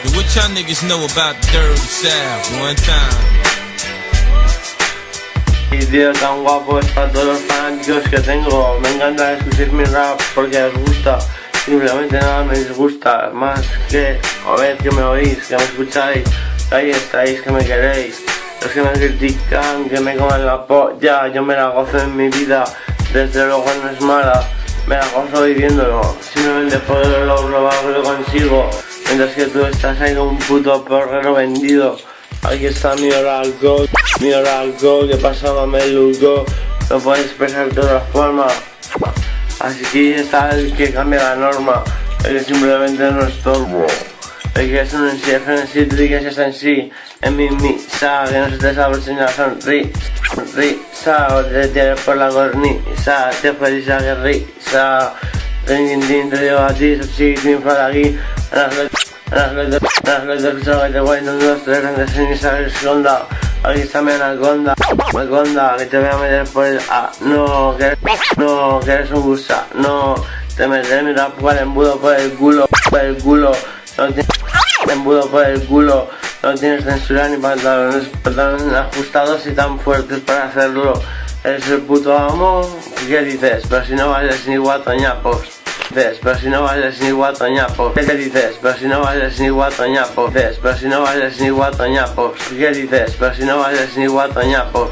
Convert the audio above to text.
What y'all niggas know about the dirty South? One time. Y tío, tan guapo es para todos los fanáticos que tengo. Me encanta escuchar mi rap porque os gusta. Simplemente nada me disgusta. Más que a ver que me oís, que me escucháis, que ahí estáis, que me queréis. Los que me critican, que me coman la polla, yo me la gozo en mi vida. Desde luego no es mala, me la gozo viviéndolo. Simplemente por el logro que lo consigo. Mientras que tú estás ahí como un puto porrero vendido. Aquí está mi hora al gol, que pasaba meludo. No puedes expresar de otra forma. Así que está el que cambia la norma, el que simplemente no estorbo. El que es un en sí, el que es en sí. En mi misa, que no se te sabe enseñar sonrisa, o te tienes por la cornisa, te feliz a que risa. Te digo a ti, soy chiquitín para aquí. En las letras que te voy en 1, 2, 3 grandes sin saber esconda. Aquí está mi anaconda, que te voy a meter por el no, que eres un gusano. Te metes mi rap por el embudo por el culo, no tienes embudo por el culo, no tienes censura ni pantalones ajustados y tan fuertes para hacerlo. Eres el puto amo, ¿qué dices? Pero si no vales ni guatoñapos. Pero si no vales ni guatoñapos, ¿qué dices? Pero si no vales ni guatoñapos, pero si no vales ni guatoñapos, ¿qué dices? Pero si no vales ni guatoñapos.